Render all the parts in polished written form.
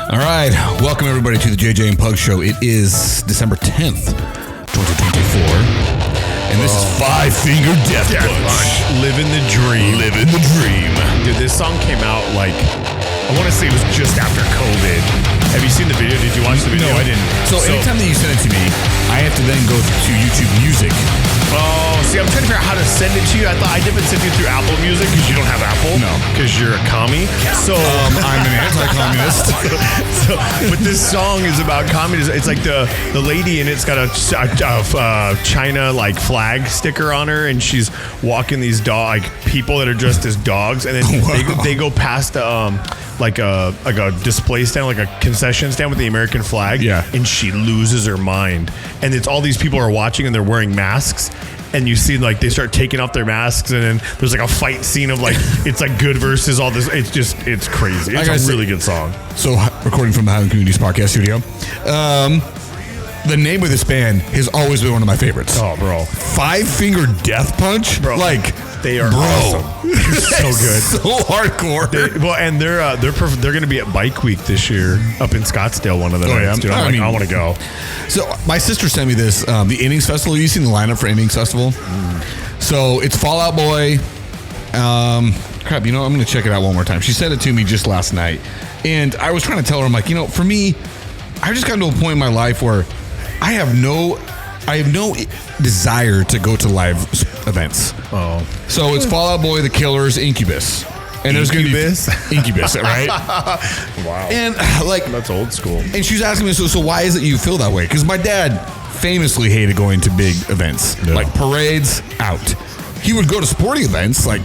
All right, welcome everybody to the JJ and Pug Show. It is December 10th, 2024, and this is Five Finger Death Punch. Living the dream. Living the dream. Dude, this song came out like, I want to say it was just after COVID. Have you seen the video? Did you watch the video? No, I didn't. So anytime that you send it to me, I have to then go to YouTube Music. Oh, see, I'm trying to figure out how to send it to you. I thought I didn't send you through Apple Music because you don't have Apple. No. Because you're a commie. So I'm an anti-communist. but this song is about communism. It's like the lady, and it's got a China like flag sticker on her, and she's walking these people that are dressed as dogs, and then they go past like a display stand, like a concession stand with the American flag. Yeah. And she loses her mind. And it's all these people are watching and they're wearing masks. And you see like they start taking off their masks, and then there's like a fight scene of like it's like good versus all this. It's crazy. It's a really good song. So recording from the Highland Communities podcast studio. The name of this band has always been one of my favorites. Oh, bro. Five Finger Death Punch? Bro. Like, they are awesome. They're so good. So hardcore. They're going to be at Bike Week this year up in Scottsdale one of the nights. Dude, I want to go. So my sister sent me this, the Innings Festival. You seen the lineup for Innings Festival? So it's Fall Out Boy. Crap, I'm going to check it out one more time. She sent it to me just last night. And I was trying to tell her, I'm like, for me, I've just gotten to a point in my life where I have no desire to go to live events. Oh. So it's Fall Out Boy, The Killers, Incubus. And there's going to be Incubus, right? Wow. And like that's old school. And she's asking me, so why is it you feel that way? Because my dad famously hated going to big events, like parades, out. He would go to sporting events, like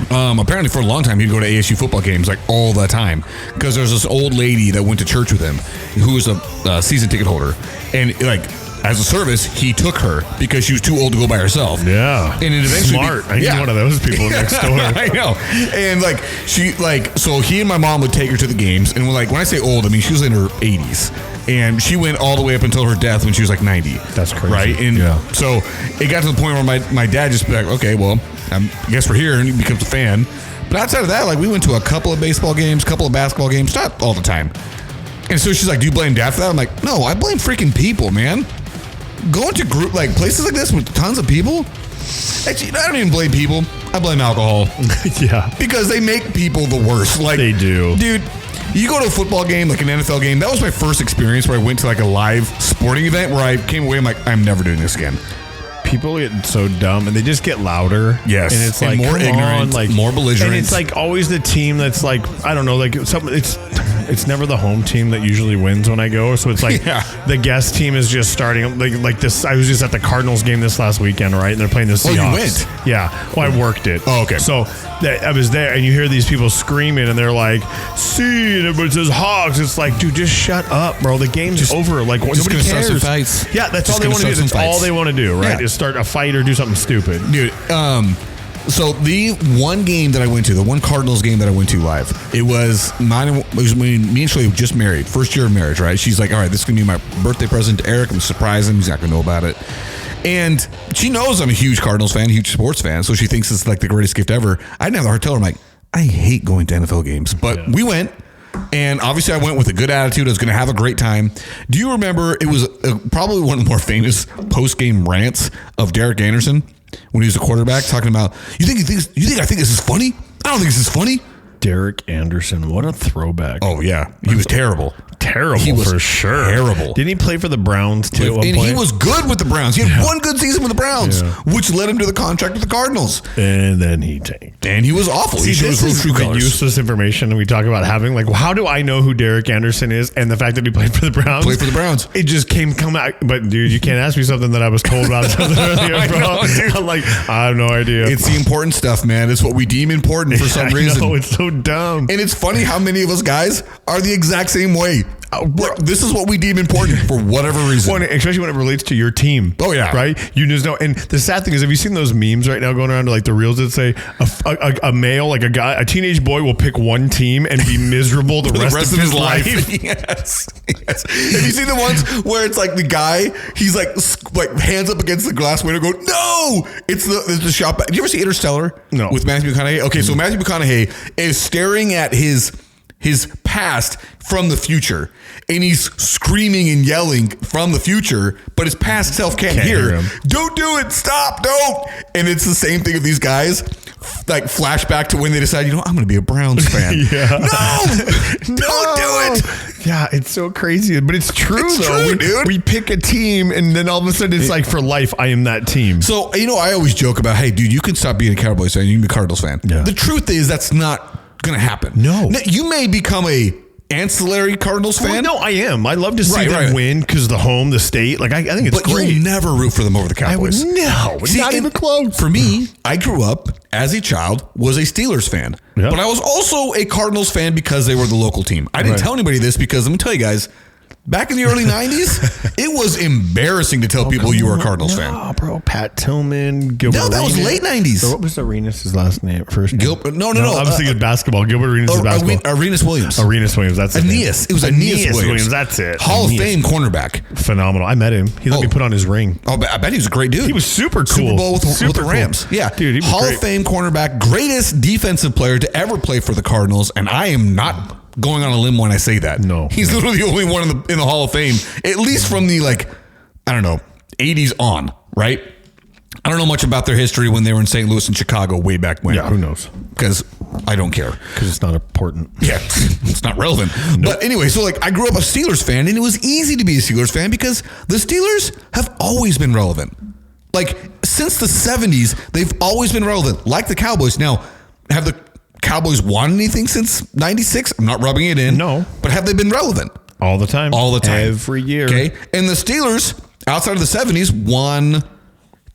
apparently for a long time he'd go to ASU football games like all the time, because there's this old lady that went to church with him who was a season ticket holder, and like as a service he took her because she was too old to go by herself. Yeah. And it eventually smart. I need one of those people next door. I know. And so he and my mom would take her to the games, and when I say old, I mean she was in her 80s. And she went all the way up until her death when she was like 90. That's crazy. Right? And so it got to the point where my dad just be like, okay, well, I guess we're here, and he becomes a fan. But outside of that, like we went to a couple of baseball games, couple of basketball games, not all the time. And so she's like, do you blame dad for that? I'm like, no, I blame freaking people, man. Going to group like places like this with tons of people. Actually, I don't even blame people. I blame alcohol. Yeah. Because they make people the worst. Like they do. Dude, you go to a football game, like an NFL game. That was my first experience where I went to like a live sporting event where I came away, I'm like, I'm never doing this again. People get so dumb and they just get louder. Yes. And it's like more ignorant, like more belligerent. And it's like always the team that's like, I don't know, like it's never the home team that usually wins when I go. So it's like the guest team is just starting like this. I was just at the Cardinals game this last weekend, right? And they're playing the Seahawks. Oh, you went? Yeah. Well, I worked it. Oh, okay. So I was there, and you hear these people screaming, and they're like, "See," and everybody says "Hogs." It's like, dude, just shut up, bro. The game's just over. Like nobody cares. Start some fights. Yeah, that's all they want to do. That's all they want to do, right? Yeah. Is start a fight or do something stupid, dude. So the one game that I went to, the one Cardinals game that I went to live, it was when me and Shelly were just married, first year of marriage, right? She's like, all right, this is gonna be my birthday present to Eric. I'm surprising him. He's not gonna know about it. And she knows I'm a huge Cardinals fan, huge sports fan, so she thinks it's like the greatest gift ever. I didn't have the heart to tell her, I'm like, I hate going to NFL games. But we went, and obviously I went with a good attitude. I was going to have a great time. Do you remember, it was probably one of the more famous post-game rants of Derek Anderson when he was a quarterback, talking about, you think I think this is funny? I don't think this is funny. Derek Anderson, what a throwback. Oh, yeah. He was terrible. Terrible, he was for sure. Terrible. Didn't he play for the Browns, too, at one point? He was good with the Browns. He had one good season with the Browns, which led him to the contract with the Cardinals. And then he tanked. And he was awful. See, he showed his real true colors. Useless information we talk about having. Like, how do I know who Derek Anderson is? And the fact that he played for the Browns. Played for the Browns. It just come out. But, dude, you can't ask me something that I was told about something earlier, bro. I'm like, I have no idea. It's the important stuff, man. It's what we deem important for some reason. No, it's so dumb. And it's funny how many of us guys are the exact same way. This is what we deem important for whatever reason. Well, especially when it relates to your team. Oh, yeah. Right? You just know. And the sad thing is, have you seen those memes right now going around to like the reels that say a male, like a teenage boy will pick one team and be miserable the rest of his life? Yes. Have you seen the ones where it's like the guy, he's like hands up against the glass window going, no! It's the shop. Did you ever see Interstellar? No. With Matthew McConaughey? Okay, so Matthew McConaughey is staring at his past from the future, and he's screaming and yelling from the future, but his past self can't hear him. Don't do it, stop, don't. And it's the same thing with these guys, like flashback to when they decide, I'm going to be a Browns fan. Don't do it. Yeah, it's so crazy, but it's true It's though. true, dude. We pick a team, and then all of a sudden it's like for life. I am that team. So, I always joke about, hey, dude, you can stop being a Cowboys fan. You can be a Cardinals fan. Yeah. The truth is that's not going to happen. No. Now, you may become a ancillary Cardinals fan. Well, no, I am. I love to see Right, them right. win because the home, the state. Like I think it's But great. you'll never root for them over the I would Cowboys. not even and close. For me, I grew up as a child, was a Steelers fan. Yeah. But I was also a Cardinals fan because they were the local team. I didn't Right. tell anybody this because let me tell you guys, back in the early 90s, it was embarrassing to tell people you were a Cardinals fan. Oh, bro, Pat Tillman, Gilbert. No, that was Arenas. late 90s. So what was Arenas' last name? First name? Gilbert- no. I was thinking basketball. Gilbert Arenas' basketball. Arenas Williams. Arenas Williams. That's his name. Aeneas. It was Aeneas Williams. That's it. Hall of Aeneas. Fame cornerback. Phenomenal. I met him. He let me put on his ring. Oh, I bet he was a great dude. He was super cool. Super Bowl with Super the cool. Rams. Yeah. Dude, he was Hall great. of Fame cornerback, greatest defensive player to ever play for the Cardinals, and I am not going on a limb when I say that. No. He's literally the only one in the Hall of Fame, at least from the 80s on, right? I don't know much about their history when they were in St. Louis and Chicago way back when. Yeah, who knows? Because I don't care. Because it's not important. Yeah, it's not relevant. But anyway, so I grew up a Steelers fan, and it was easy to be a Steelers fan because the Steelers have always been relevant. Since the 70s, they've always been relevant, like the Cowboys. Now, have the Cowboys won anything since 96? I'm not rubbing it in. No. But have they been relevant? All the time. All the time. Every year. Okay. And the Steelers, outside of the 70s, won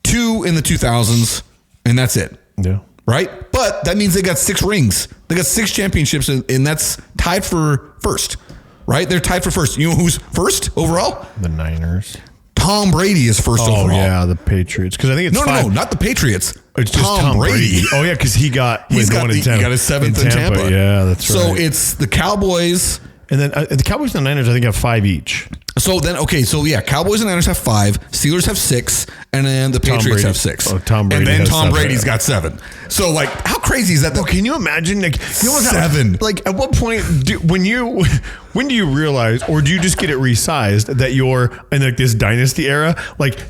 2 in the 2000s, and that's it. Yeah. Right? But that means they got 6 rings. They got 6 championships, and that's tied for first. Right? They're tied for first. You know who's first overall? The Niners. Tom Brady is first overall. Oh, yeah, the Patriots. Because I think it's No, not the Patriots. It's just Tom Brady. Oh, yeah, because he got He's got one the, in Tampa. he got his 7th in Tampa. Yeah, that's right. So it's the Cowboys. And then the Cowboys and the Niners, I think, have 5 each. So then, Cowboys and Niners have 5, Steelers have 6, and then the Patriots Brady. have 6. Oh, Tom Brady and then has Tom 7. Brady's got 7. So how crazy is that? Well, can you imagine? You know what 7. At what point when do you realize, or do you just get it resized that you're in this dynasty era?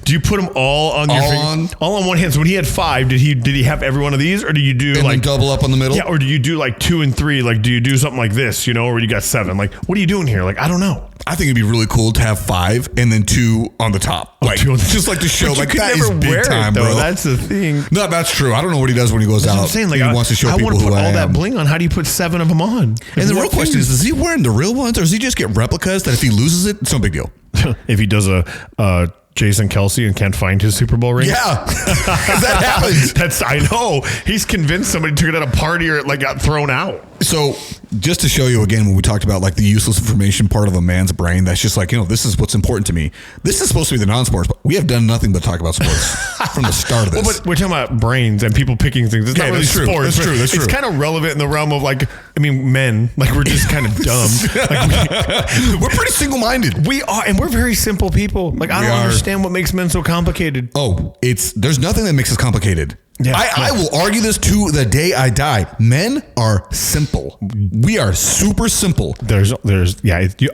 Do you put them all on all on one hand? So when he had 5, did he have every one of these, or do you do and then double up on the middle? Yeah, or do you do 2 and 3? Do you do something like this? Or you got 7? What are you doing here? I don't know. I think it'd be really cool to have 5 and then 2 on the top. 2 on the just to show But you could that never is big wear time, it, though. bro. That's the thing. No, that's true. I don't know what he does when he goes That's out. what I'm saying. He wants to show I people want to who put I all that am. bling on. How do you put 7 of them on? And the real question is he wearing the real ones, or does he just get replicas that if he loses it, it's no big deal? If he does a Jason Kelsey and can't find his Super Bowl ring. Yeah. That happens. I know. He's convinced somebody took it at a party or it got thrown out. So just to show you again, when we talked about the useless information part of a man's brain, that's just this is what's important to me. This is supposed to be the non-sports, but we have done nothing but talk about sports from the start of this. Well, but we're talking about brains and people picking things. It's not really that's true. sports. That's true. That's It's true. kind of relevant in the realm of men. We're just kind of dumb. We're pretty single-minded. We are, and we're very simple people. I don't understand what makes men so complicated. Oh, there's nothing that makes us complicated. Yeah. I will argue this to the day I die. Men are simple. We are super simple. There's a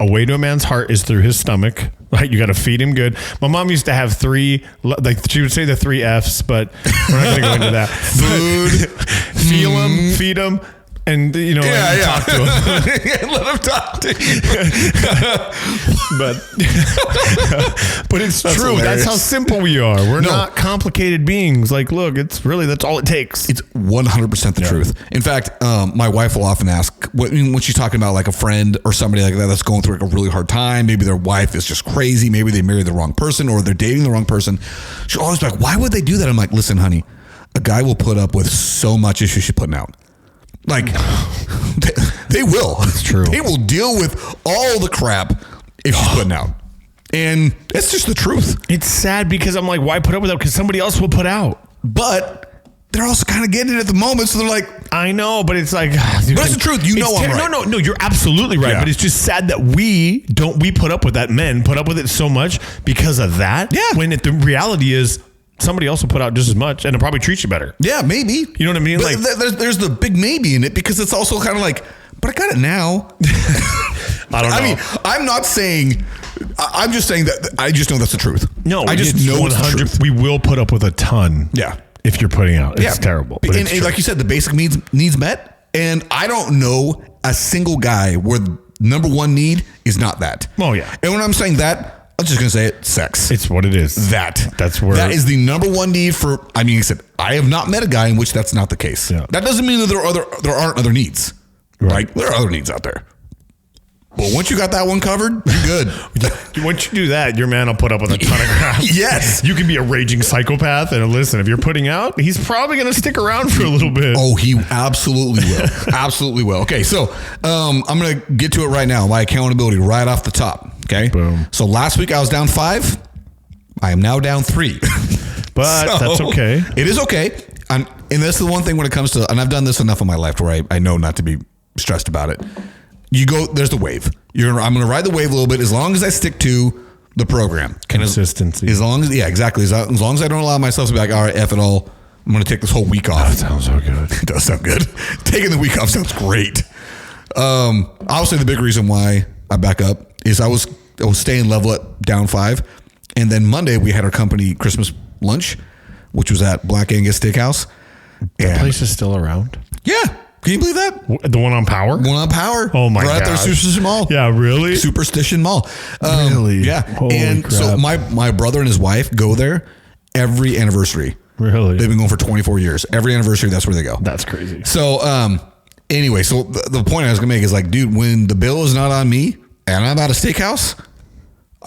way to a man's heart is through his stomach. You got to feed him good. My mom used to have 3, she would say the 3 F's, but we're not going to go into that. Food, feel him, feed him, and talk to him. Let him talk to you. But it's That's true. hilarious. That's how simple we are. We're not complicated beings. Look, that's all it takes. It's 100% the truth. In fact, my wife will often ask when she's talking about a friend or somebody like that that's going through a really hard time. Maybe their wife is just crazy. Maybe they married the wrong person or they're dating the wrong person. She'll always be like, why would they do that? I'm like, listen, honey, a guy will put up with so much issue she's putting out. They will. It's true. They will deal with all the crap if she's putting out. And that's just the truth. It's sad because I'm like, why put up with that? Because somebody else will put out. But they're also kind of getting it at the moment. So they're like, I know, but it's like, dude, but it's the truth. I'm right. No, you're absolutely right. Yeah. But it's just sad that we put up with that. Men put up with it so much because of that. Yeah. When the reality is somebody else will put out just as much and it'll probably treat you better. Yeah, maybe. You know what I mean? But there's the big maybe in it because it's also kind of but I got it now. I don't know. I mean, I'm not saying. I'm just saying that I just know that's the truth. No, I just know it's the truth. We will put up with a ton. Yeah. If you're putting out, it's terrible. But and like you said, the basic needs met. And I don't know a single guy where the number one need is not that. Oh, yeah. And when I'm saying that, I'm just going to say it, sex. It's what it is. That's where that is the number one need for. I mean, I said I have not met a guy in which that's not the case. Yeah. That doesn't mean that there aren't other needs. Right. Like, there are other needs out there. But once you got that one covered, you're good. Once you do that, your man will put up with a ton of crap. Yes. You can be a raging psychopath. And listen, if you're putting out, he's probably going to stick around for a little bit. Oh, he absolutely will. Absolutely will. Okay, so I'm going to get to it right now. My accountability right off the top. Okay. Boom. So last week I was down 5. I am now down 3. But that's okay. It is okay. And this is the one thing when it comes to, and I've done this enough in my life where I know not to be stressed about it. You go, there's the wave. I'm going to ride the wave a little bit as long as I stick to the program. Consistency. As long as, yeah, exactly. As long as I don't allow myself to be like, all right, F it all. I'm going to take this whole week off. That sounds so good. It does sound good. Taking the week off sounds great. Obviously, the big reason why I back up is I was staying level at down 5. And then Monday, we had our company Christmas lunch, which was at Black Angus Steakhouse. The place is still around? Yeah. Can you believe that? The one on Power? One on Power. Oh my god! Right there, Superstition Mall. Yeah, really? Superstition Mall. Really? Yeah. Holy and crap. so my brother and his wife go there every anniversary. Really? They've been going for 24 years. Every anniversary, that's where they go. That's crazy. So anyway, so the point I was gonna make is like, dude, when the bill is not on me and I'm at a steakhouse,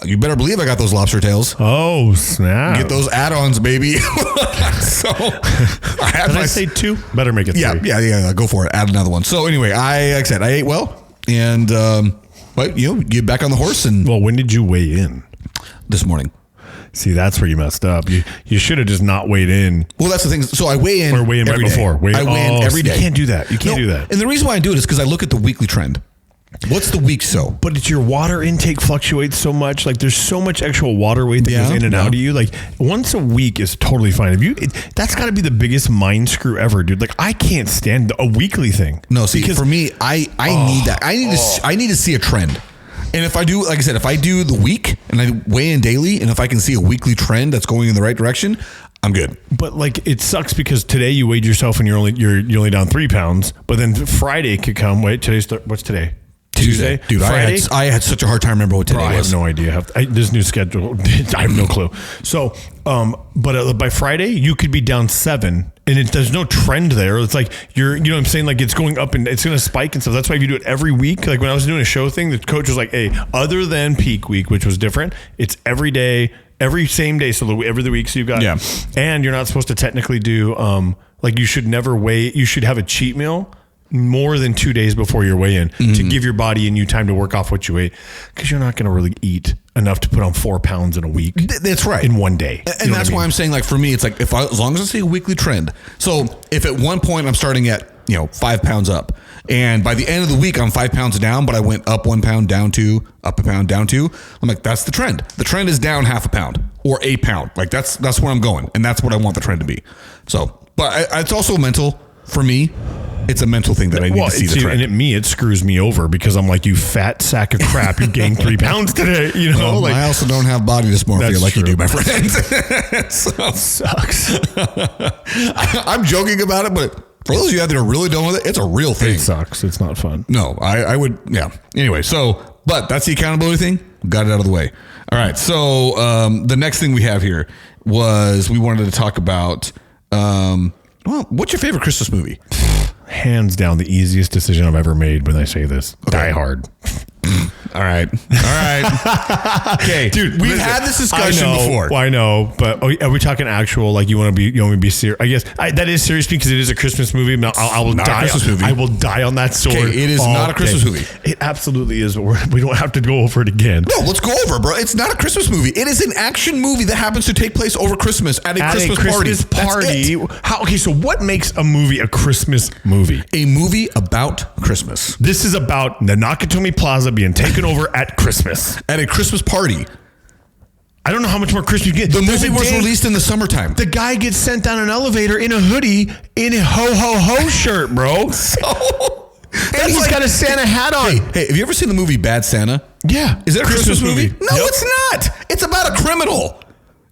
you better believe I got those lobster tails. Oh, snap. Get those add-ons, baby. So I had Did I say 2? Better make it 3. Yeah. Go for it. Add another one. So anyway, like I said, I ate well, and but get back on the horse. And Well, when did you weigh in? This morning. See, that's where you messed up. You should have just not weighed in. Well, that's the thing. So I weigh in. Or weigh in right every day. before. I weigh in every day. You can't do that. You can't do that. And the reason why I do it is because I look at the weekly trend. What's the week so? But it's your water intake fluctuates so much. Like there's so much actual water weight that goes in and out of you. Like once a week is totally fine. That's got to be the biggest mind screw ever, dude. Like I can't stand a weekly thing. No, see, because for me, I need that. I need to see a trend. And if I do, like I said, if I do the week and I weigh in daily, and if I can see a weekly trend that's going in the right direction, I'm good. But like it sucks because today you weighed yourself and you're only down 3 pounds. But then Friday could come. Wait, what's today? Tuesday? Dude, Friday? I had such a hard time remember what today was. I have no idea. This new schedule, I have no clue. So, but by Friday, you could be down 7 and there's no trend there. It's like you know what I'm saying? Like it's going up and it's going to spike and stuff. That's why if you do it every week, like when I was doing a show thing, the coach was like, hey, other than peak week, which was different, it's every day, every same day. So every week. So you've got, and you're not supposed to technically do, like you should never weigh, you should have a cheat meal more than 2 days before your weigh-in to give your body and you time to work off what you ate, because you're not going to really eat enough to put on 4 pounds in a week. That's right. In one day. And that's why I'm saying, like, for me, it's like as long as I see a weekly trend. So if at one point I'm starting at 5 pounds up, and by the end of the week I'm 5 pounds down, but I went up 1 pound, down 2, up a pound, down 2. I'm like, that's the trend. The trend is down half a pound or a pound. Like that's where I'm going, and that's what I want the trend to be. So, but it's also mental for me. It's a mental thing that I need to see the trend. And it screws me over because I'm like, you fat sack of crap, you gained 3 pounds today. I also don't have body dysmorphia like you do, my friend. So, sucks. I'm joking about it, but for those of you out there who are really done with it, it's a real thing. It sucks. It's not fun. No, I would, yeah. Anyway, but that's the accountability thing. Got it out of the way. All right. So the next thing we have here was we wanted to talk about, what's your favorite Christmas movie? Hands down, the easiest decision I've ever made when I say this. Okay. Die Hard. All right. Okay, dude, we've had this discussion before. I know, but are we talking actual? Like you want to be serious? I guess that is serious because it is a Christmas movie. I will not die. A Christmas movie. I will die on that sword. Okay, it is not a Christmas movie. It absolutely is. But we don't have to go over it again. No, let's go over it, bro. It's not a Christmas movie. It is an action movie that happens to take place over Christmas at a Christmas party. Okay, so what makes a movie a Christmas movie? A movie about Christmas. This is about the Nakatomi Plaza being taken over at Christmas. At a Christmas party. I don't know how much more Christmas you get. The movie was released in the summertime. The guy gets sent down an elevator in a hoodie in a ho-ho-ho shirt, bro. And he's got a Santa hat on. Hey, have you ever seen the movie Bad Santa? Yeah. Is that a Christmas movie? No, Yep. it's not. It's about a criminal.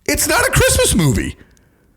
It's not a Christmas movie.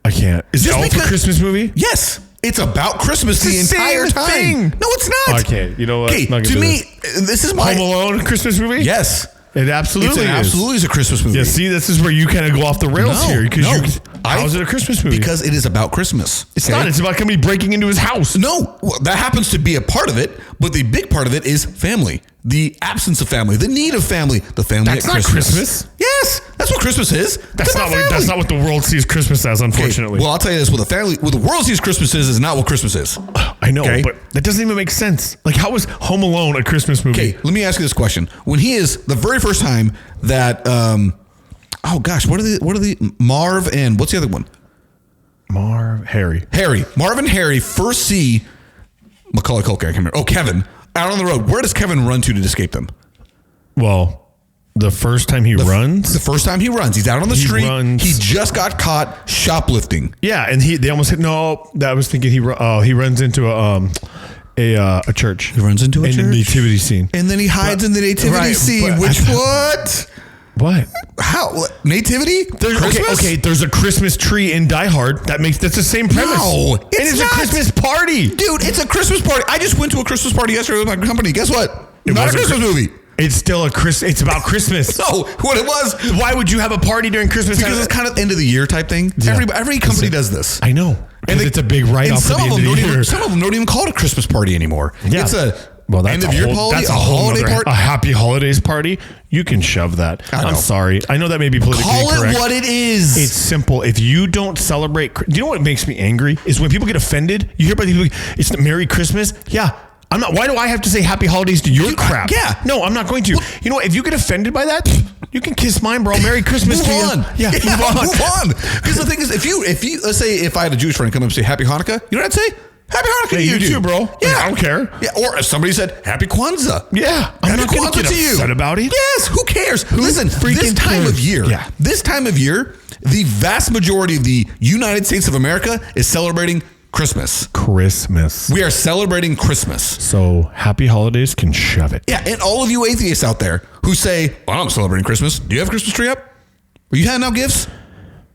I can't. Is Just it a because- Christmas movie? Yes. It's about Christmas the It's the entire same time. thing. No, it's not. Okay, you know what? Okay, I'm not gonna to do me, this is my... Home Alone, a Christmas movie? Yes. It absolutely Absolutely is a Christmas movie. Yeah, see, this is where you kind of go off the rails No, here. no. How is it a Christmas movie? Because it is about Christmas. it's not. It's about somebody breaking into his house. No, well, that happens to be a part of it, but the big part of it is family. The absence of family, the need of family, the family That's at not Christmas. Christmas. Yes, that's what Christmas is. That's It's not about what. That's family. not what the world sees Christmas as. Unfortunately. Well, I'll tell you this: what the world sees Christmas is not what Christmas is. I know, Okay. but that doesn't even make sense. Like, how is Home Alone a Christmas movie? Okay, let me ask you this question: when he is the very first time that, oh gosh, what are the Marv and what's the other one? Harry. Marv and Harry first see Macaulay Culkin. I can't remember. Oh, Kevin out on the road. Where does Kevin run to escape them? Well, the first time he runs. The first time he runs, he's out on the He street. runs. He just got caught shoplifting. Yeah, and they almost hit. No, I was thinking he runs into a church. He runs into a in church? the nativity scene. And then he hides in the nativity right, scene. but Which I- what? What? How nativity? Christmas? Okay. There's a Christmas tree in Die Hard. That's the same premise. No, and it's not. a Christmas party. Dude, it's a Christmas party. I just went to a Christmas party yesterday with my company. Guess what? Not a wasn't Christmas movie. It's still It's about Christmas. No, what it was Why would you have a party during Christmas? because it's kind of end of the year type thing. Yeah. Every company does this. I know. And it's a big write And off at the end of the year. some of them don't even call it a Christmas party anymore. Yeah. It's a That's end of year party, That's a holiday nother- party. a happy holidays party. You can shove that. I know. I'm sorry. I know that may be politically Call incorrect. it what it is. It's simple. If you don't celebrate, do you know what makes me angry? Is when people get offended. You hear about people. It's the Merry Christmas. Yeah. I'm not. Why do I have to say Happy Holidays to your crap? yeah. No, I'm not going to. You know what? If you get offended by that, you can kiss mine, bro. Merry Christmas Move to on. you. Yeah, move on. Move on. Because the thing is, if you let's say if I had a Jewish friend come up and say Happy Hanukkah, you know what I'd say? Happy Hanukkah Hey, to you dude. too, bro. Yeah, I don't care. Yeah, or if somebody said Happy Kwanzaa. Yeah, I'm Happy not going to Kwanzaa get to you. upset about it. Yes, who cares? Listen, this freaking time of cares? year, Yeah. this time of year, the vast majority of the United States of America is celebrating Christmas. Christmas. We are celebrating Christmas. So Happy Holidays can shove it. Yeah, and all of you atheists out there who say, well, I'm celebrating Christmas. Do you have a Christmas tree up? Are you handing out gifts?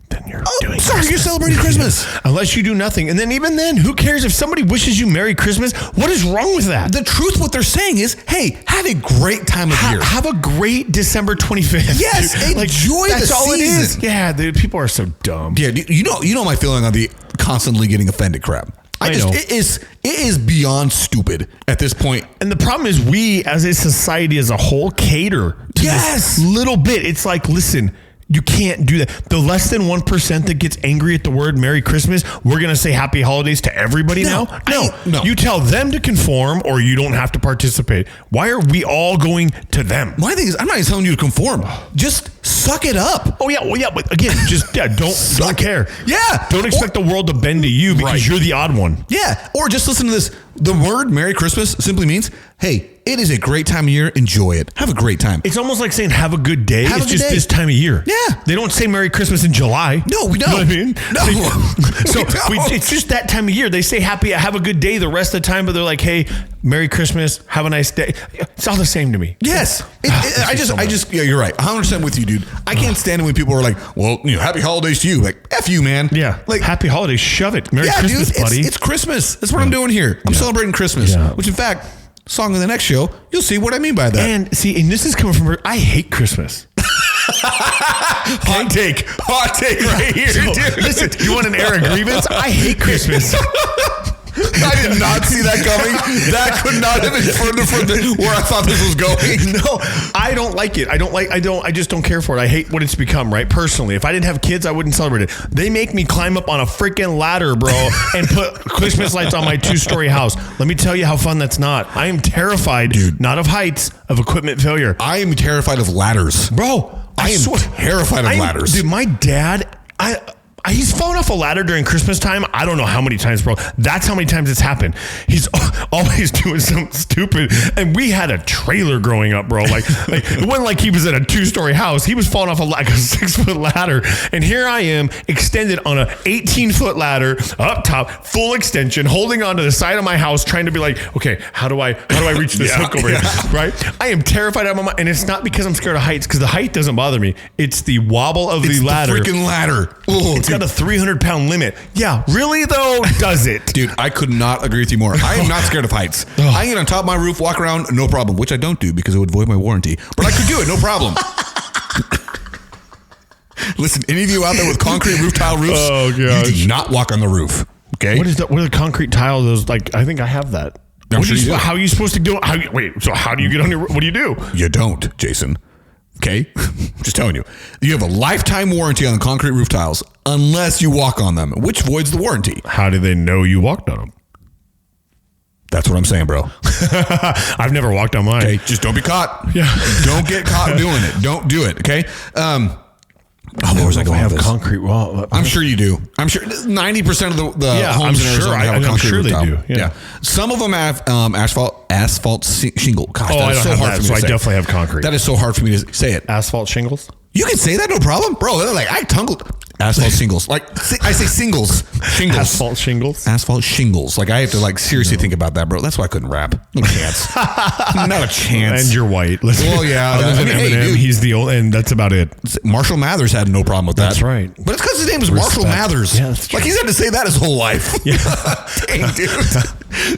Then you're Oh, doing sorry, Christmas. you're celebrating Christmas. Unless you do nothing. And then even then, who cares if somebody wishes you Merry Christmas? What is wrong with that? The truth, what they're saying is, hey, have a great time of year. Have a great December 25th. Yes, dude. enjoy that's the all it is. season. Yeah, dude, people are so dumb. Yeah, you know my feeling on the constantly getting offended crap. I know. It is beyond stupid at this point. And the problem is we as a society as a whole cater to Yes. this little bit. It's like, listen, you can't do that. The less than 1% that gets angry at the word Merry Christmas, we're going to say Happy Holidays to everybody No, now? no. You tell them to conform or you don't have to participate. Why are we all going to them? My thing is, I'm not even telling you to conform. Just suck it up. Oh yeah, but again, just don't care. Yeah. Don't expect the world to bend to you because Right. you're the odd one. Yeah, or just listen to this. The word Merry Christmas simply means, hey, it is a great time of year. Enjoy it. Have a great time. It's almost like saying have a good day. Have a It's good just day. this time of year. Yeah. They don't say Merry Christmas in July. No, we You know don't. what I mean? No. So We don't. it's just that time of year. They say have a good day the rest of the time, but they're like, hey, Merry Christmas, have a nice day. It's all the same to me. Yes. so Yeah, you're right. 100% with you, dude. I can't stand it when people are like, well, happy holidays to you. Like, F you, man. Yeah. Like, Happy Holidays, shove it. Merry yeah, Christmas, dude, buddy. it's Christmas. That's what I'm doing here. I'm celebrating Christmas, Yeah. which in fact, song of the next show, you'll see what I mean by that. and see, and this is coming from I hate Christmas. Hot take right here, So, dude. listen, you want an air of grievance? I hate Christmas. I did not see that coming. That could not have been further from where I thought this was going. No, I don't like it. I just don't care for it. I hate what it's become, right? Personally, if I didn't have kids, I wouldn't celebrate it. They make me climb up on a freaking ladder, bro, and put Christmas lights on my 2-story house. Let me tell you how fun that's not. I am terrified, dude, not of heights, of equipment failure. I am terrified of ladders. Bro, I am terrified of ladders. Dude, my dad, He's fallen off a ladder during Christmas time. I don't know how many times, bro. That's how many times it's happened. He's always doing something stupid. And we had a trailer growing up, bro. Like it wasn't like he was in a 2-story house. He was falling off a 6-foot ladder. And here I am, extended on a 18-foot ladder up top, full extension, holding onto the side of my house, trying to be like, okay, how do I reach this hook over here? Right? I am terrified out of my mind. And it's not because I'm scared of heights, because the height doesn't bother me. It's the wobble of the ladder. The freaking ladder. Oh, it's got a 300-pound limit. Yeah, really though, does it? Dude, I could not agree with you more. I am not scared of heights. I can get on top of my roof, walk around, no problem, which I don't do because it would void my warranty. But I could do it, no problem. Listen, any of you out there with concrete roof tile roofs, you do not walk on the roof. Okay? What is that? What are the concrete tile? Those like I think I have that. How are you supposed to do it? So how do you get on your roof? What do you do? You don't, Jason. Okay? Just telling you. You have a lifetime warranty on the concrete roof tiles unless you walk on them, which voids the warranty. How do they know you walked on them? That's what I'm saying, bro. I've never walked on mine. Okay, just don't be caught. Yeah. Don't get caught doing it. Don't do it, okay? Where was I going with this? Concrete wall. I'm sure you do. I'm sure 90% of the homes in Arizona have a concrete roof tile. They do. Yeah. Some of them have asphalt shingle. Gosh, I don't have that, so I definitely have concrete. That is so hard for me to say it. Asphalt shingles? You can say that, no problem. Bro, like I tungled. Asphalt shingles. Like I say singles. Shingles. Asphalt shingles? Asphalt shingles. Like I have to seriously think about that, bro. That's why I couldn't rap. No chance. Not a chance. And you're white. Well, yeah. Other than Eminem, he's the old, and that's about it. Marshall Mathers had no problem with that. That's right. But it's because his name is Marshall Mathers. Yeah, that's true. Like he's had to say that his whole life. Yeah. Dang, dude.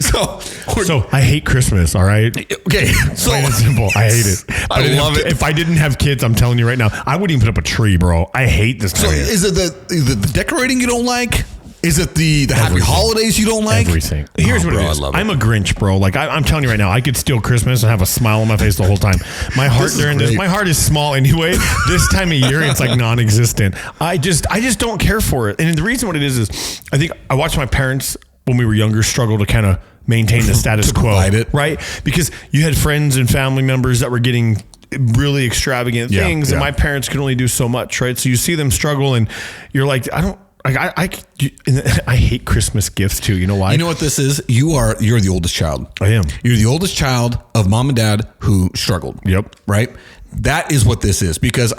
So I hate Christmas, all right? Okay. So plain and simple. I hate it. I love it. If I didn't have kids, I'm telling you right now, I wouldn't even put up a tree, bro. I hate this time. So is it the decorating you don't like? Is it the happy holidays you don't like? Everything. Here's what it is. I'm a Grinch, bro. Like I'm telling you right now, I could steal Christmas and have a smile on my face the whole time. My heart my heart is small anyway. This time of year, it's like non-existent. I just don't care for it. And the reason what it is I think I watched my parents when we were younger struggle to kind of maintain the status quo, right? Because you had friends and family members that were getting really extravagant things, and my parents could only do so much, right? So you see them struggle, and you're like, I hate Christmas gifts too. You know why? You know what this is? You're the oldest child. I am. You're the oldest child of mom and dad who struggled. Yep. Right? That is what this is, because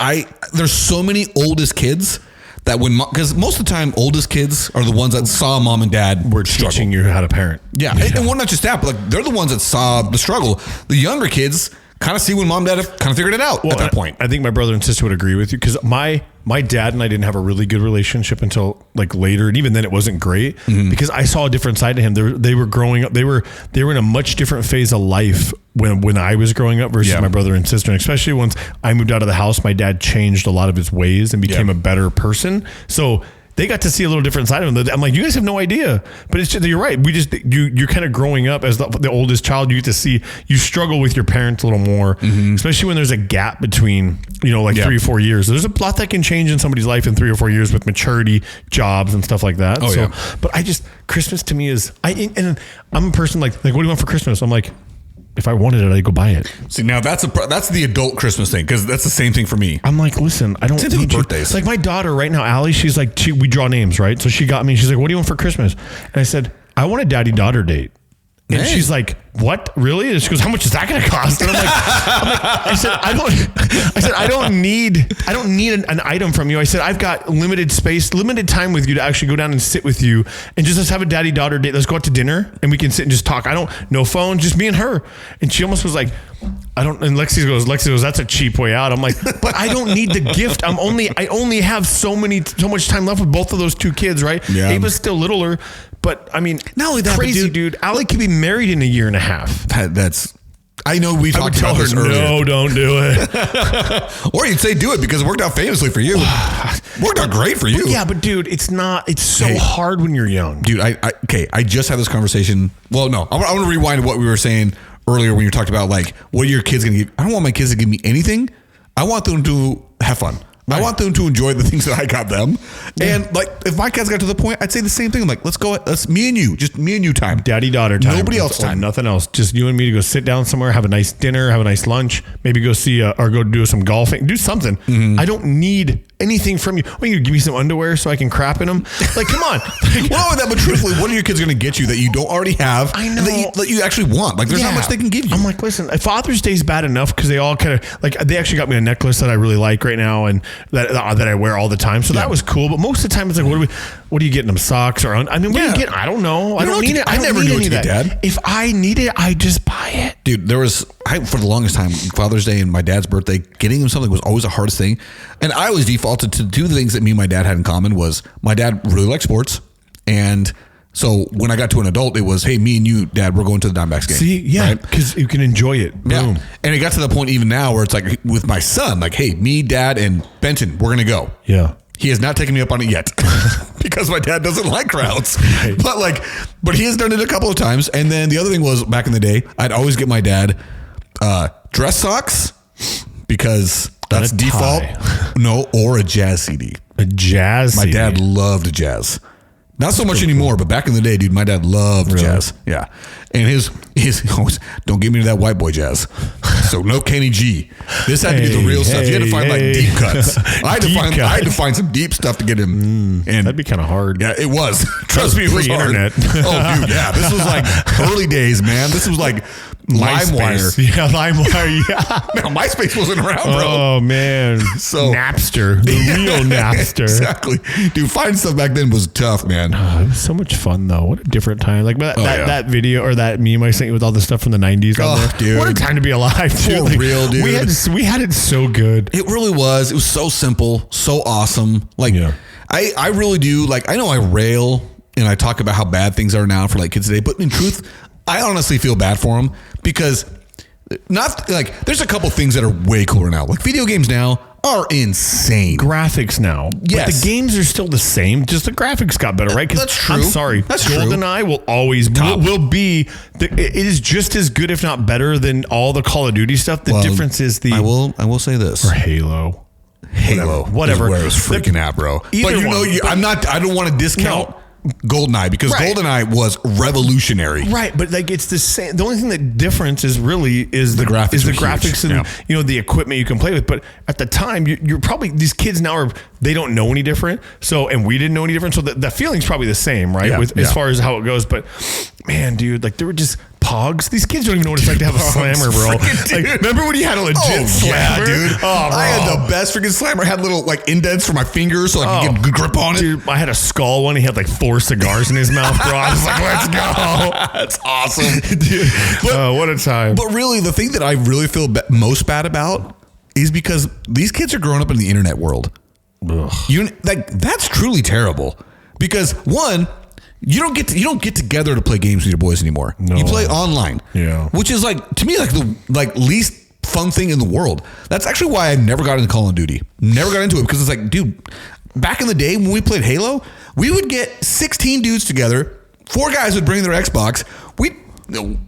there's so many oldest kids that because most of the time oldest kids are the ones that saw mom and dad were teaching you how to parent. Yeah. And well, not just that, but they're the ones that saw the struggle. The younger kids kind of see when mom and dad have kind of figured it out at that point. I think my brother and sister would agree with you, because my dad and I didn't have a really good relationship until later, and even then it wasn't great because I saw a different side to him. They were growing up. They were in a much different phase of life when I was growing up versus my brother and sister. And especially once I moved out of the house, my dad changed a lot of his ways and became a better person. So they got to see a little different side of him. I'm like, you guys have no idea, but it's just, you're right. You're kind of growing up as the oldest child. You get to see, you struggle with your parents a little more, especially when there's a gap between, 3 or 4 years. There's a lot that can change in somebody's life in 3 or 4 years with maturity, jobs and stuff like that. But Christmas to me is, and I'm a person like, what do you want for Christmas? I'm like, if I wanted it, I'd go buy it. See, now that's the adult Christmas thing, because that's the same thing for me. I'm like, listen, I don't need birthdays. Like my daughter right now, Allie, she's like, we draw names, right? So she got me, she's like, what do you want for Christmas? And I said, I want a daddy-daughter date. And she's like, what? Really? And she goes, how much is that going to cost? And I'm like, I don't need an item from you. I said, I've got limited space, limited time with you to actually go down and sit with you and just let's have a daddy-daughter date. Let's go out to dinner and we can sit and just talk. No phone, just me and her. And she almost was like, and Lexi goes, that's a cheap way out. I'm like, but I don't need the gift. I only have so much time left with both of those two kids, right? Yeah. Ava's still littler. But I mean, not only that, crazy, dude. Allie could be married in a year and a half. I know we talked about this earlier. No, don't do it. Or you'd say do it because it worked out famously for you. Worked out great for you. But dude, it's so hard when you're young. Dude, I just had this conversation. Well, no, I want to rewind to what we were saying earlier when you talked about what are your kids going to give? I don't want my kids to give me anything. I want them to have fun. Right. I want them to enjoy the things that I got them. Yeah. And if my kids got to the point, I'd say the same thing. I'm like, let's me and you, just me and you time. Daddy-daughter time. Nobody else time. Nothing else. Just you and me to go sit down somewhere, have a nice dinner, have a nice lunch, maybe go see or go do some golfing, do something. I don't need anything from you. Well, you give me some underwear so I can crap in them. Like, come on. Like, Well, with that, but truthfully, what are your kids going to get you that you don't already have? I know. That you actually want. Like, there's not much they can give you. I'm like, listen, Father's Day's bad enough because they all kind of like they actually got me a necklace that I really like right now and that I wear all the time. So that was cool. But most of the time, it's like, what are you getting them, socks or? I mean, what are you getting? I don't know. I don't need it. I never knew what to get, Dad. If I need it, I just buy it. Dude, for the longest time, Father's Day and my dad's birthday, getting him something was always the hardest thing. And I always defaulted to two things that me and my dad had in common was my dad really liked sports. And so when I got to an adult, it was, hey, me and you, Dad, we're going to the Diamondbacks game. See, yeah, because you can enjoy it. Boom. Yeah. And it got to the point even now where it's like with my son, like, hey, me, Dad, and Benton, we're going to go. Yeah. He has not taken me up on it yet because my dad doesn't like crowds. Right. But he has done it a couple of times. And then the other thing was back in the day, I'd always get my dad dress socks because that's default. No, or a jazz CD. A jazz My CD. dad loved jazz. Not so much anymore, but back in the day, dude, my dad loved jazz. Yeah. And his always, don't get me to that white boy jazz. So no Kenny G. This had to be the real stuff. You had to find like deep cuts. I had to find some deep stuff to get him. And that'd be kind of hard. Yeah, it was. Trust me, it was hard. Internet. Oh, dude, yeah. This was like early days, man. This was like LimeWire. Yeah, LimeWire. Yeah. No, MySpace wasn't around, bro. Oh man. So Napster, the real Napster. Exactly, dude. Finding stuff back then was tough, man. Oh, it was so much fun though. What a different time. Like that video or that meme I sent you with all the stuff from the 90s. Oh, dude. What a time to be alive, dude. For real, dude. We had it so good. It really was. It was so simple, so awesome. Like, I really do. Like, I know I rail and I talk about how bad things are now for like kids today, but in truth, I honestly feel bad for them because there's a couple things that are way cooler now. Like video games now are insane. Graphics now. Yes. But the games are still the same. Just the graphics got better, right? That's true. I'm sorry. That's true. GoldenEye will always will be. It is just as good, if not better, than all the Call of Duty stuff. The difference is I will say this. Or Halo. Whatever. Where it was freaking at, bro. But you know, I don't want to discount GoldenEye because GoldenEye was revolutionary. Right, but like it's the same. The only thing that difference is really is the graphics. Is the graphics and the equipment you can play with. But at the time, you're probably these kids now they don't know any different. So and we didn't know any different. So the feeling's probably the same, right? As far as how it goes. But man, dude, like they were just pogs. These kids don't even know what it's like to have a slammer, bro. Like, remember when you had a legit slammer? Yeah, dude. Oh, bro. I had the best freaking slammer. I had little like indents for my fingers so I could get good grip on it. Dude, I had a skull one. He had like 4 cigars in his mouth, bro. I was like, let's go. That's awesome. Dude. What a time. But really, the thing that I really feel most bad about is because these kids are growing up in the internet world. That's truly terrible. Because one, you don't get together to play games with your boys anymore. No. You play online. Yeah. Which is like to me like the least fun thing in the world. That's actually why I never got into Call of Duty. Never got into it because it's like, dude, back in the day when we played Halo, we would get 16 dudes together. 4 guys would bring their Xbox.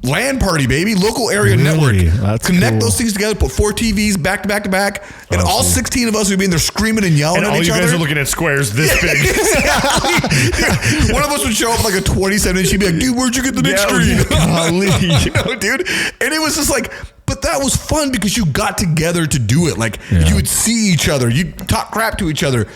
LAN party, baby, local area network. That's Connect cool. those things together, put 4 TVs back to back to back, and all 16 of us would be in there screaming and yelling at each other. All you guys are looking at squares this big. One of us would show up like a 27-inch. She'd be like, dude, where'd you get the big screen? Dude. And it was just like, but that was fun because you got together to do it. Like you would see each other, you talk crap to each other,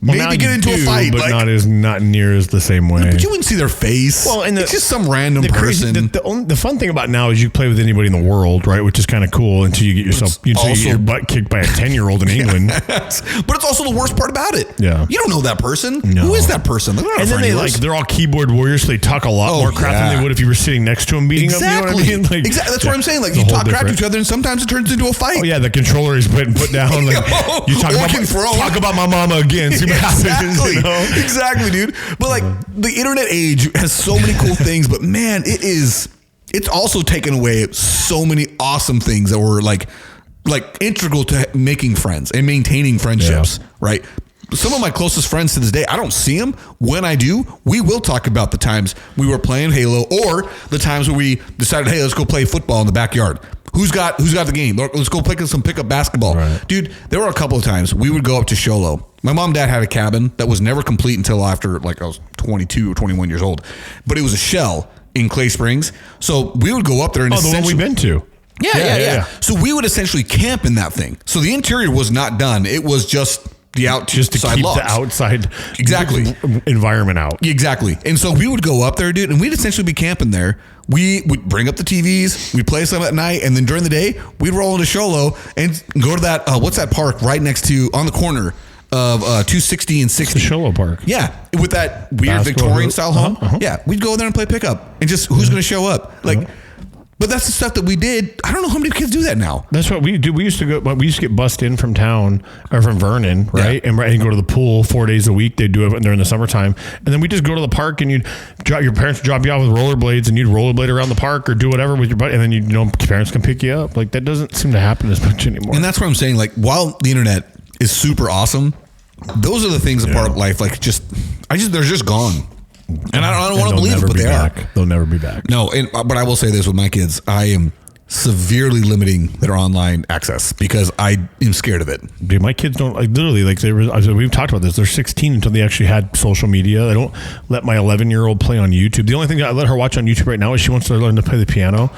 maybe get into a fight, but not near as the same way. But you wouldn't see their face. Well, and it's just some random person. The fun thing about now is you play with anybody in the world, right? Which is kind of cool until you get your butt kicked by a 10-year-old in England. But it's also the worst part about it. Yeah, you don't know that person. No. Who is that person? And then they're all keyboard warriors, so they talk a lot more crap than they would if you were sitting next to them beating them. You know what I mean? Like, exactly. That's what I'm saying. Like you talk crap to each other, and sometimes it turns into a fight. Oh yeah, the controller is put down. Like you talk about my mama again. See what happens. You know? Exactly, dude. But like the internet age has so many cool things, but man, it's also taken away so many awesome things that were like integral to making friends and maintaining friendships, right? Some of my closest friends to this day, I don't see them. When I do, we will talk about the times we were playing Halo or the times where we decided, hey, let's go play football in the backyard. Who's got the game? Let's go pick up basketball. Right. Dude, there were a couple of times we would go up to Sholo. My mom and dad had a cabin that was never complete until after like I was 22 or 21 years old. But it was a shell in Clay Springs. So we would go up there and the one we've been to. Yeah. So we would essentially camp in that thing. So the interior was not done. It was just just to keep logs. the outside Exactly. environment out. Exactly. And so we would go up there, dude, and we'd essentially be camping there. We would bring up the TVs, we'd play some at night, and then during the day, we'd roll into Sholo and go to that, what's that park right next to, on the corner of 260 and 60. The Sholo Park. Yeah, with that weird Basketball Victorian hoop. style home. Uh-huh. Yeah, we'd go there and play pickup, and just who's going to show up. Like, but that's the stuff that we did. I don't know how many kids do that now. That's what we do. We used to go, but we used to get bussed in from town or from Vernon, right? Yeah. And go to the pool 4 days a week. They'd do it during the summertime. And then we just go to the park and your parents would drop you off with rollerblades and you'd rollerblade around the park or do whatever with your buddy. And then, parents can pick you up. Like, that doesn't seem to happen as much anymore. And that's what I'm saying. Like, while the internet is super awesome, those are the things that part of life, like, they're just gone. And I don't want to believe it, but they are. They'll never be back. No, but I will say this with my kids. I am severely limiting their online access because I am scared of it. Dude, my kids don't, like, literally, like, we've talked about this. They're 16 until they actually had social media. I don't let my 11-year-old play on YouTube. The only thing I let her watch on YouTube right now is she wants to learn to play the piano,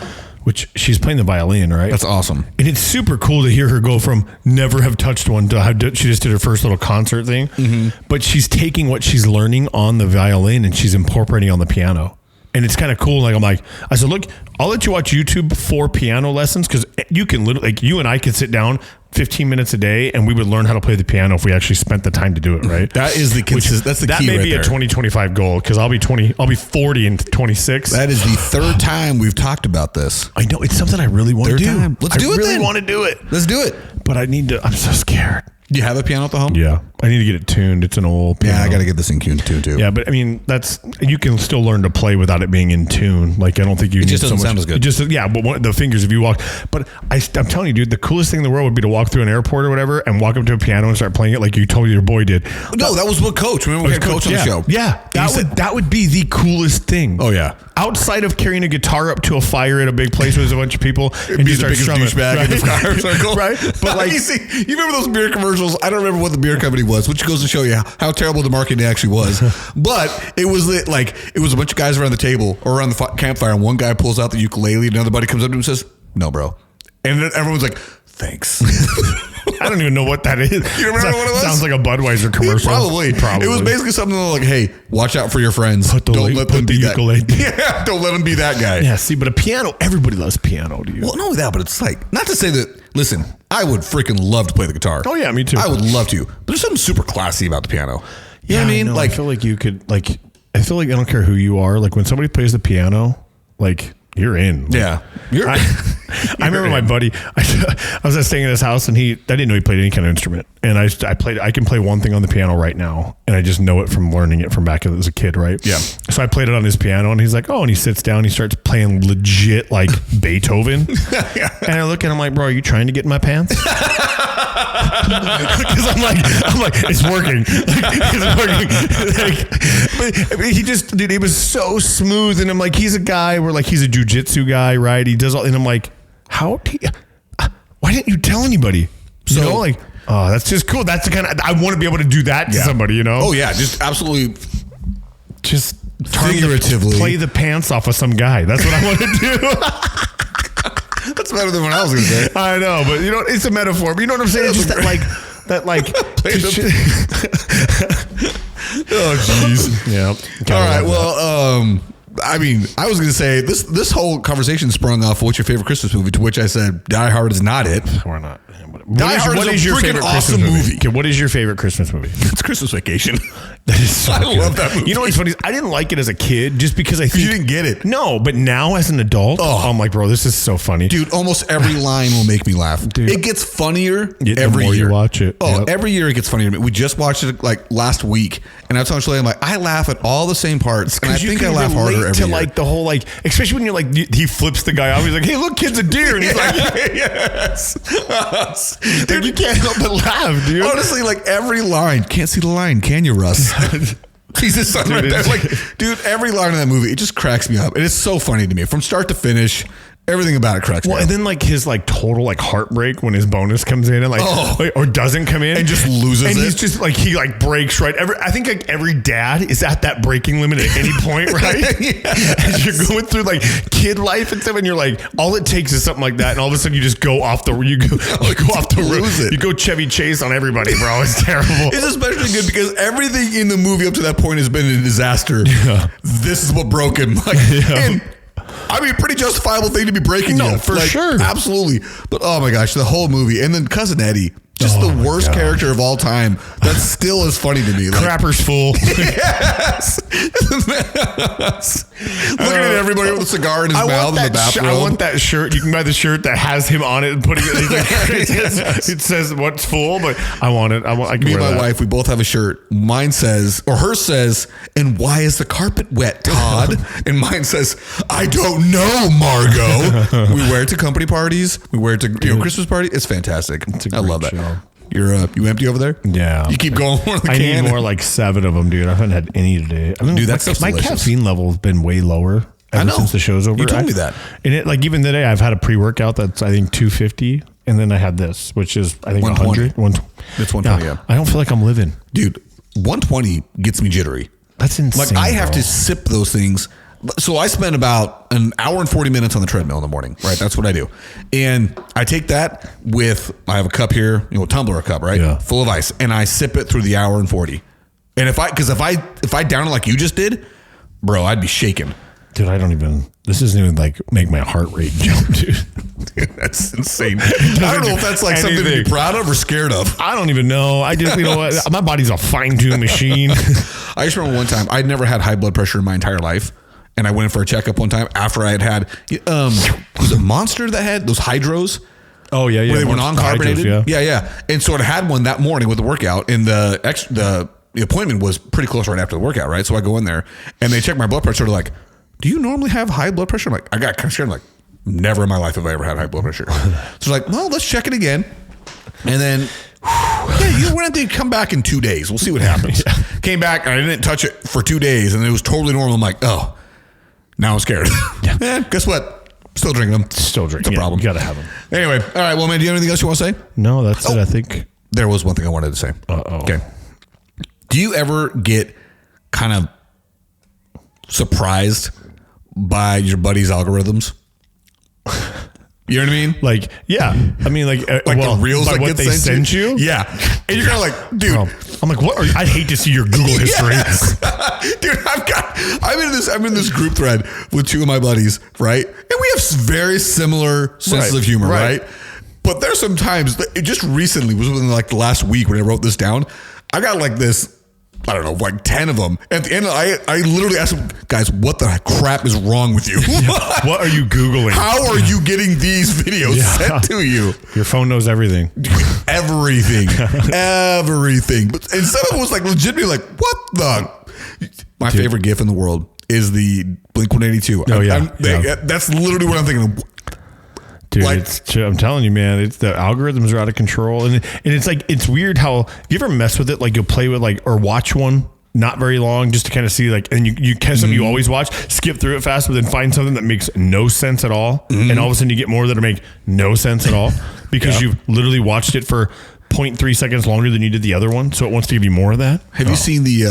which she's playing the violin, right? That's awesome. And it's super cool to hear her go from never have touched one to she just did her first little concert thing. Mm-hmm. But she's taking what she's learning on the violin and she's incorporating on the piano. And it's kind of cool. Like, I said, look, I'll let you watch YouTube for piano lessons because you can literally, like, you and I could sit down 15 minutes a day and we would learn how to play the piano if we actually spent the time to do it, right? That is the that's the that key. That may right be there. a 2025 goal because I'll be 40 in 26. That is the third time we've talked about this. I know it's something I really want to do. Time. Let's do it. I really then. want to do it. Let's do it. But I'm so scared. Do you have a piano at the home? Yeah, I need to get it tuned. It's an old piano. Yeah, I got to get this in tuned too. Yeah, but I mean, you can still learn to play without it being in tune. Like, I don't think you need just so doesn't much. sound as good. It just, yeah, but the fingers, if you walk. But I'm telling you, dude, the coolest thing in the world would be to walk through an airport or whatever and walk up to a piano and start playing it like you told your boy did. No, that was what Coach. Remember we had Coach on the show? Yeah, that would be the coolest thing. Oh, yeah. Outside of carrying a guitar up to a fire at a big place where there's a bunch of people and Be you the start biggest strumming, douchebag in the fire circle. Right? But like, you remember those beer commercials? I don't remember what the beer company was, which goes to show you how terrible the marketing actually was. But it was a bunch of guys around the table or around the campfire, and one guy pulls out the ukulele, and another buddy comes up to him and says, "No, bro," and then everyone's like, "Thanks." I don't even know what that is. You remember what it was? Sounds like a Budweiser commercial. Probably. It was basically something like, "Hey, watch out for your friends. Don't let them be ukulele. Yeah, don't let them be that guy." Yeah, see, but a piano, everybody loves piano, dude. Well, not only that, but it's like, not to say that, listen, I would freaking love to play the guitar. Oh, yeah, me too. I would love to. But there's something super classy about the piano. You know what I mean? I feel like you could, like, I don't care who you are. Like, when somebody plays the piano, like, you're in. Like, yeah. I remember my buddy, I was staying in his house and I didn't know he played any kind of instrument. And I can play one thing on the piano right now. And I just know it from learning it from back as a kid, right? Yeah. So I played it on his piano and he's like, oh, and he sits down, he starts playing legit like Beethoven. And I look at him like, bro, are you trying to get in my pants? Because I'm like, it's working. But he just, dude, he was so smooth. And I'm like, he's a guy where like, he's a jujitsu guy, right? He does all, and I'm like, why didn't you tell anybody? So, you know, like, oh, that's just cool. That's the kind of, I want to be able to do that to somebody, you know? Oh, yeah. Just absolutely. Just figuratively play the pants off of some guy. That's what I want to do. That's better than what I was going to say. I know, but you know, it's a metaphor. But you know what I'm saying? Just that like. Oh, jeez. Yeah. All right. Well, I mean, I was going to say this whole conversation sprung off what's your favorite Christmas movie, to which I said Die Hard is not it. We're not. Die Hard is a freaking awesome movie. Okay, what is your favorite Christmas movie? It's Christmas Vacation. That is so I good. love that movie. You know what's funny? I didn't like it as a kid just because I think you didn't get it. No, but now as an adult, I'm like, bro, this is so funny. Dude, almost every line will make me laugh. Dude. It gets funnier The every more year. you watch it. Oh, Yep. every year it gets funnier to me. We just watched it like last week, and I was telling Shalay, I'm like, I laugh at all the same parts, and I think I laugh harder every year. Like the whole like, especially when you're like, he flips the guy off. He's like, hey, look, kid's a deer, and he's like, yes. dude, you can't help but laugh, dude. Honestly, like every line, can't see the line, can you, Russ? Jesus, dude, like, dude, every line in that movie, it just cracks me up. And it's so funny to me from start to finish. Everything about it cracks me Well, up. and then like his like total like heartbreak when his bonus comes in and like or doesn't come in And just loses and it. he's just like he like breaks right. I think like every dad is at that breaking limit at any point, right? As you're going through like kid life and stuff, and you're like, all it takes is something like that, and all of a sudden you just go off the Lose it. You go Chevy Chase on everybody, bro. It's terrible. It's especially good because everything in the movie up to that point has been a disaster. Yeah. This is what broke him. Like, and, I mean, pretty justifiable thing to be breaking. No, you. for Like, sure. Absolutely. But oh my gosh, the whole movie. And then Cousin Eddie, just the worst character of all time. That still is funny to me. Like, Crapper's fool. yes. Looking at everybody with a cigar in his mouth in the bathroom. I want that shirt. You can buy the shirt that has him on it and putting it. He's like, it says what's full, but I want it. I can Me and wear my that. wife, we both have a shirt. Mine says, or hers says, "And why is the carpet wet, Todd?" And mine says, "I don't know, Margot." We wear it to company parties. We wear it to Christmas party. It's fantastic. I love that. show. You're you empty over there? Yeah. You keep going more the I can. need more like 7 of them, dude. I haven't had any today. I mean, Dude, that stuff's my delicious. caffeine level has been way lower ever know. since the show's over. You told me that. And it like even today, I've had a pre-workout that's I think 250, and then I had this, which is I think 120. 100. It's 120, yeah. I don't feel like I'm living. Dude, 120 gets me jittery. That's insane. Like I have bro. to sip those things. So I spend about an hour and 40 minutes on the treadmill in the morning, right? That's what I do. And I take that with, I have a cup here, tumbler cup, right? Yeah. Full of ice. And I sip it through the hour and 40. And if I down it like you just did, bro, I'd be shaking. Dude, this isn't even like make my heart rate jump, dude. That's insane. I don't know if that's like something to be anything. proud of or scared of. I don't even know. I just, what? My body's a fine-tuned machine. I just remember one time, I'd never had high blood pressure in my entire life. And I went in for a checkup one time after I had was it Monster that had those hydros? Oh, yeah. Where they were non-carbonated? Hydros, Yeah. And so I had one that morning with the workout, and the appointment was pretty close right after the workout, right? So I go in there, and they check my blood pressure. They're like, "Do you normally have high blood pressure?" I'm like, I got kind of scared. I'm like, never in my life have I ever had high blood pressure. So they're like, well, let's check it again. And then, we're going to come back in 2 days. We'll see what happens. Came back, and I didn't touch it for 2 days, and it was totally normal. I'm like, oh, now I'm scared. Guess what? Still drinking them. Still drinking. It's a problem. You got to have them. Anyway, all right. Well, man, do you have anything else you want to say? No, that's it, I think. There was one thing I wanted to say. Uh-oh. Okay. Do you ever get kind of surprised by your buddy's algorithms? You know what I mean? Like, yeah. I mean, like The reels by that what get they sent send you? Yeah. And you're kind of like, dude. I'm like, what? I'd hate to see your Google history. Yes. Dude, I'm in this group thread with 2 of my buddies, right? And we have very similar senses of humor, right? But there's some times that it just recently was within like the last week when I wrote this down. I got like this, I don't know, like 10 of them. At the end, I literally asked them, guys, what the crap is wrong with you? What are you Googling? How are you getting these videos sent to you? Your phone knows everything. Everything. Everything. But and some of it was like legitimately like, what the? My favorite GIF in the world is the Blink-182. Oh, yeah. That's literally what I'm thinking of. Dude, Like- I'm telling you, man, it's the algorithms are out of control. And it's like, it's weird how, you ever mess with it? Like you'll play with like, or watch one not very long just to kind of see like, and you catch something you always watch, skip through it fast, but then find something that makes no sense at all. And all of a sudden you get more that make no sense at all because you've literally watched it for 0.3 seconds longer than you did the other one. So it wants to give you more of that. Have you seen the,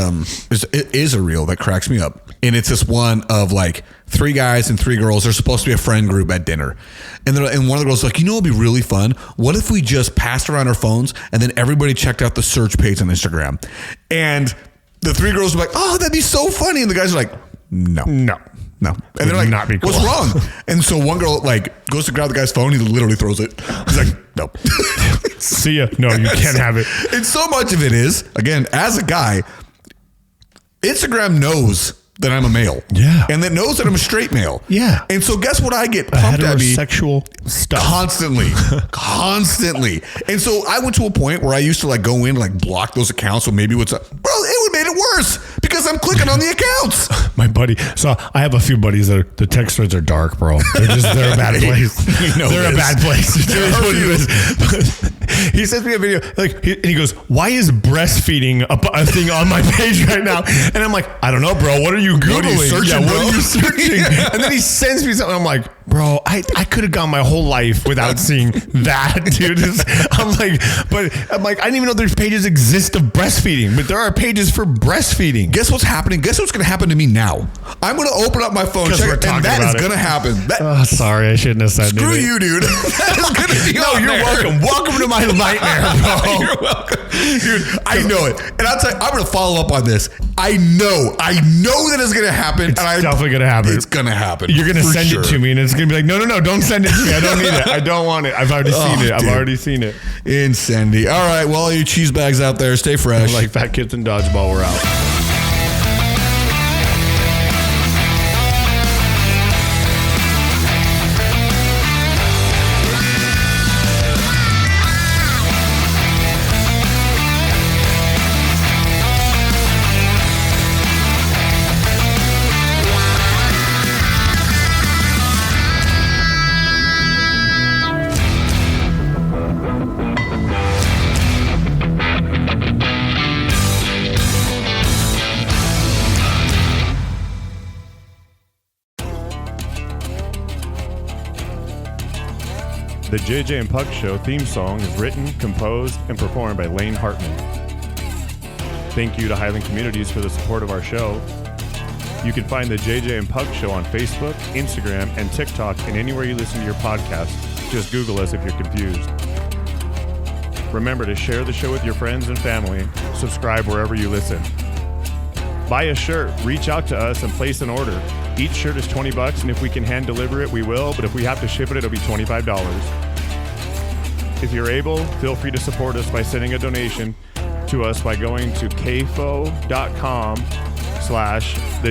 it is a reel that cracks me up. And it's this one of like 3 guys and 3 girls. They're supposed to be a friend group at dinner. And one of the girls is like, it'd be really fun. What if we just passed around our phones and then everybody checked out the search page on Instagram? And the 3 girls are like, oh, that'd be so funny. And the guys are like, no. And they're like, not be cool. What's wrong? And so one girl like goes to grab the guy's phone. He literally throws it. He's like, no. See ya. No, you can't have it. And so much of it is, again, as a guy, Instagram knows that I'm a male. Yeah. And that knows that I'm a straight male. Yeah. And so guess what I get pumped at me Heterosexual stuff. constantly. And so I went to a point where I used to like go in and like block those accounts. So maybe what's up, bro, it would made it worse because I'm clicking on the accounts. My buddy. So I have a few buddies that the text threads are dark, bro. They're a bad place. They're a bad place. He sends me a video and he goes, why is breastfeeding a thing on my page right now? And I'm like, I don't know, bro. What are you Googling? What are you searching, What bro? are you searching? And then he sends me something. I'm like, Bro, I could have gone my whole life without seeing that, dude. I'm like, I didn't even know there's pages exist of breastfeeding, but there are pages for breastfeeding. Guess what's happening? Guess what's going to happen to me now? I'm going to open up my phone, check it, and that is going to happen. Oh, sorry, I shouldn't have said Screw anything. you, dude. That is going to be No, on you're there. welcome. Welcome to my nightmare, bro. You're welcome. Dude, I know it. And I'll tell you, I'm going to follow up on this. I know that it's going to happen. It's definitely going to happen. It's going to happen. You're going to for send sure. it to me, and it's going to be like, no, don't send it to me. I don't need it. I don't want it. I've already seen it. I've dude. already seen it. Insanity. All right, well, all you cheese bags out there, stay fresh. Like Fat Kids and Dodgeball, we're out. The JJ and Puck Show theme song is written, composed, and performed by Lane Hartman. Thank you to Highland Communities for the support of our show. You can find the JJ and Puck Show on Facebook, Instagram, and TikTok, and anywhere you listen to your podcast. Just Google us if you're confused. Remember to share the show with your friends and family. Subscribe wherever you listen. Buy a shirt, reach out to us, and place an order. Each shirt is $20, and if we can hand deliver it, we will, but if we have to ship it, it'll be $25. If you're able, feel free to support us by sending a donation to us by going to kfo.com/the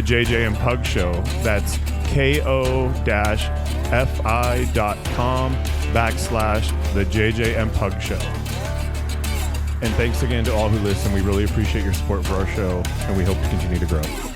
JJ and Pug Show. That's ko-fi.com/the JJ and Pug Show. And thanks again to all who listen. We really appreciate your support for our show, and we hope to continue to grow.